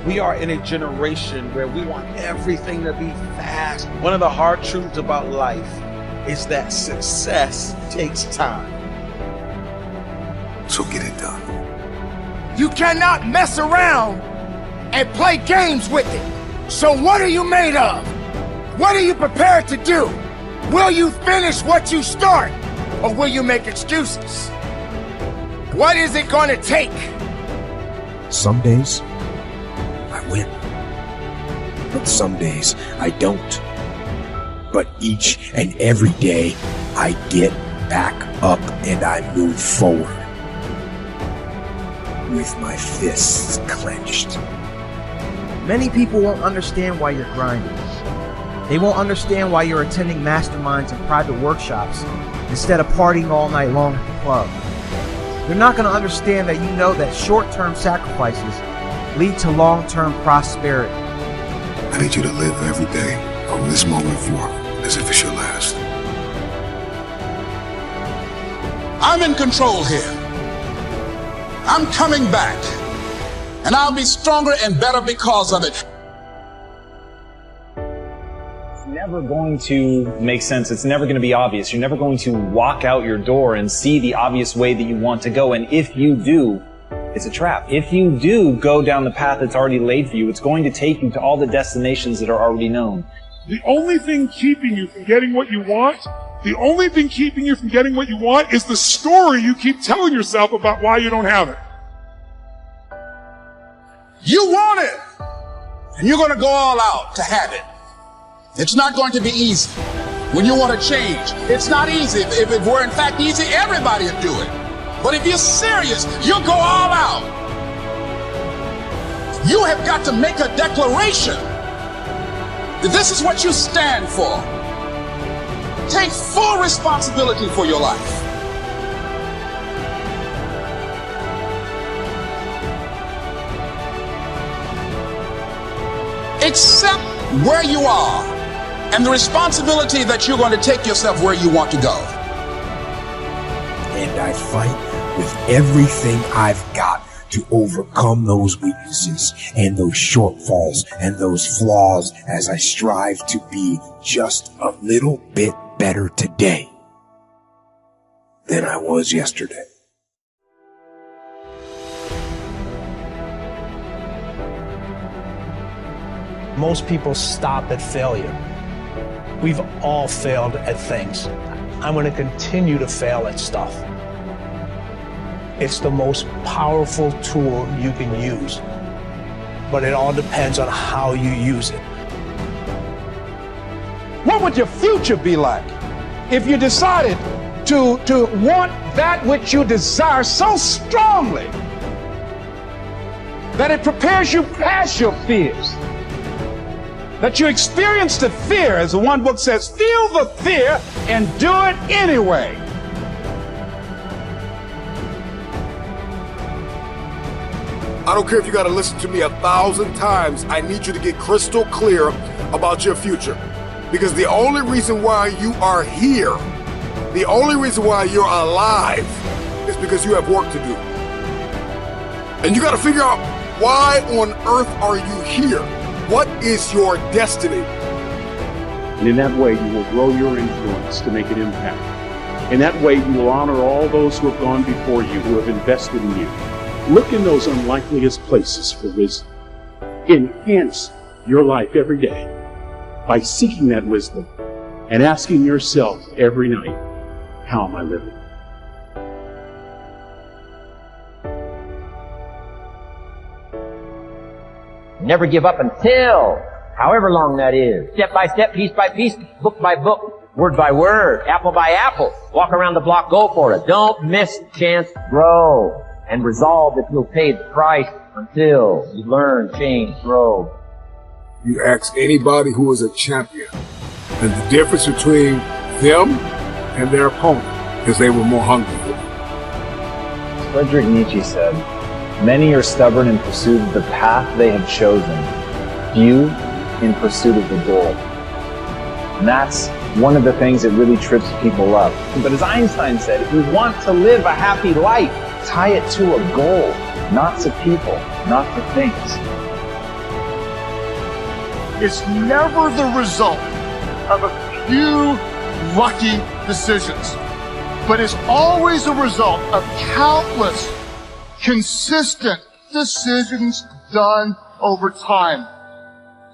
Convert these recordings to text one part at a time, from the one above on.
We are in a generation where we want everything to be fast. One of the hard truths about life is that success takes time. So get it done. You cannot mess around and play games with it. So what are you made of? What are you prepared to do? Will you finish what you start, or will you make excuses? What is it going to take? Some days, I win. But some days, I don't. But each and every day, I get back up and I move forward. With my fists clenched. Many people won't understand why you're grinding. They won't understand why you're attending masterminds and private workshops instead of partying all night long at the club. They're not going to understand that you know that short-term sacrifices lead to long-term prosperity. I need you to live every day from this moment forward as if it's your last. I'm in control here. I'm coming back, and I'll be stronger and better because of it. It's never going to make sense. It's never going to be obvious. You're never going to walk out your door and see the obvious way that you want to go. And if you do, it's a trap. If you do go down the path that's already laid for you, it's going to take you to all the destinations that are already known. The only thing keeping you from getting what you want, the only thing keeping you from getting what you want is the story you keep telling yourself about why you don't have it. You want it, and you're going to go all out to have it. It's not going to be easy. When you want to change, it's not easy. If it were in fact easy, everybody would do it. But if you're serious, you'll go all out. You have got to make a declaration that this is what you stand for. Take full responsibility for your life. Accept where you are and the responsibility that you're going to take yourself where you want to go. And I fight with everything I've got to overcome those weaknesses and those shortfalls and those flaws as I strive to be just a little bit better today than I was yesterday. Most people stop at failure. We've all failed at things. I'm going to continue to fail at stuff. It's the most powerful tool you can use, but it all depends on how you use it. What would your future be like if you decided to want that which you desire so strongly that it prepares you past your fears? That you experience the fear, as the one book says, feel the fear and do it anyway. I don't care if you got to listen to me 1,000 times. I need you to get crystal clear about your future. Because the only reason why you are here, the only reason why you're alive is because you have work to do. And you got to figure out, why on earth are you here? What is your destiny? And in that way, you will grow your influence to make an impact. In that way, you will honor all those who have gone before you, who have invested in you. Look in those unlikeliest places for wisdom. Enhance your life every day by seeking that wisdom and asking yourself every night, how am I living? Never give up until, however long that is. Step by step, piece by piece, book by book, word by word, apple by apple. Walk around the block, go for it. Don't miss the chance to grow. And resolve that you'll pay the price until you learn, change, grow. You ask anybody who is a champion, and the difference between them and their opponent is they were more hungry for it. Friedrich Nietzsche said, "Many are stubborn in pursuit of the path they have chosen, few in pursuit of the goal." And that's one of the things that really trips people up. But as Einstein said, if you want to live a happy life, tie it to a goal, not to people, not to things. is never the result of a few lucky decisions, but is always a result of countless, consistent decisions done over time.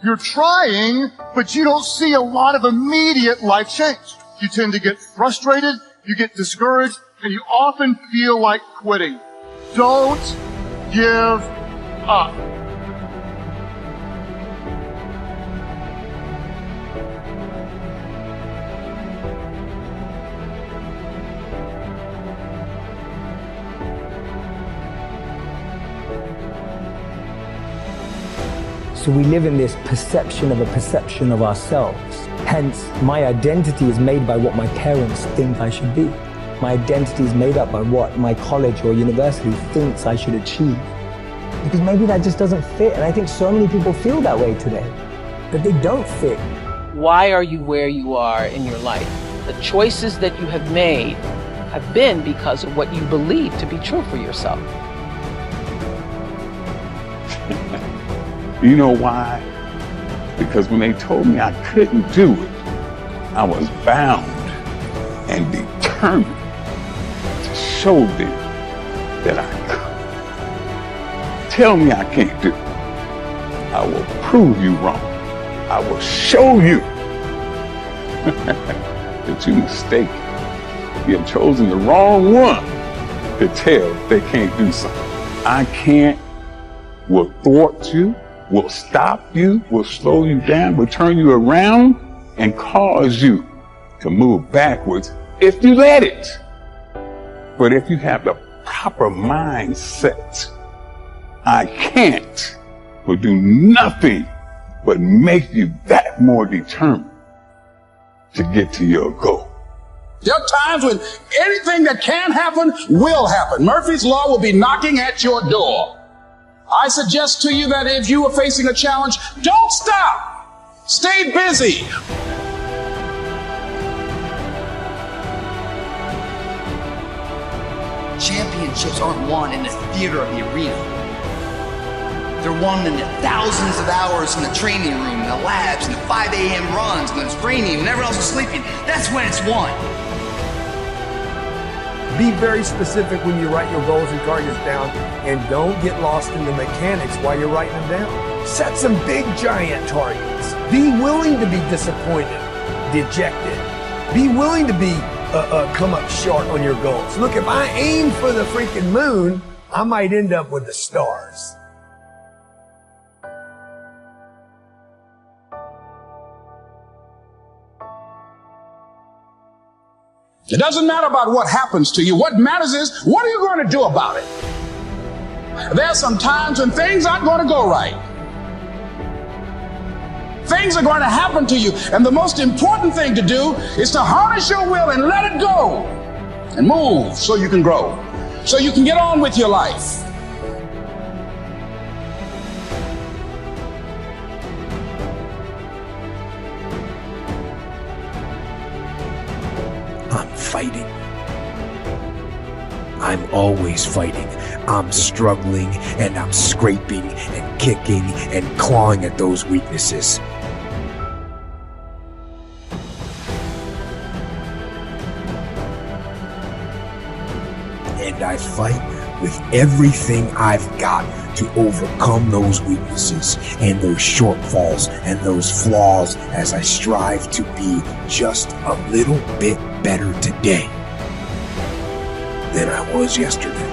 You're trying, but you don't see a lot of immediate life change. You tend to get frustrated, you get discouraged, and you often feel like quitting. Don't give up. So we live in this perception of a perception of ourselves. Hence, my identity is made by what my parents think I should be. My identity is made up by what my college or university thinks I should achieve. Because maybe that just doesn't fit, and I think so many people feel that way today, that they don't fit. Why are you where you are in your life? The choices that you have made have been because of what you believe to be true for yourself. You know why? Because when they told me I couldn't do it, I was bound and determined to show them that I could. Tell me I can't do it. I will prove you wrong. I will show you that you're mistaken. You have chosen the wrong one to tell they can't do something. I can't, will thwart you, will stop you, will slow you down, will turn you around and cause you to move backwards if you let it. But if you have the proper mindset, I can't will do nothing but make you that more determined to get to your goal. There are times when anything that can happen will happen. Murphy's Law will be knocking at your door. I suggest to you that if you are facing a challenge, don't stop. Stay busy. Championships aren't won in the theater of the arena. They're won in the thousands of hours in the training room, in the labs, in the 5 a.m. runs, when it's raining, when everyone else is sleeping. That's when it's won. Be very specific when you write your goals and targets down, and don't get lost in the mechanics while you're writing them down. Set some big, giant targets. Be willing to be disappointed, dejected. Be willing to be come up short on your goals. Look, if I aim for the freaking moon, I might end up with the stars. It doesn't matter about what happens to you. What matters is, what are you going to do about it? There are some times when things aren't going to go right. Things are going to happen to you. And the most important thing to do is to harness your will and let it go. And move so you can grow. So you can get on with your life. I'm fighting. I'm always fighting. I'm struggling and I'm scraping and kicking and clawing at those weaknesses. And I fight with everything I've got to overcome those weaknesses and those shortfalls and those flaws as I strive to be just a little bit better today than I was yesterday.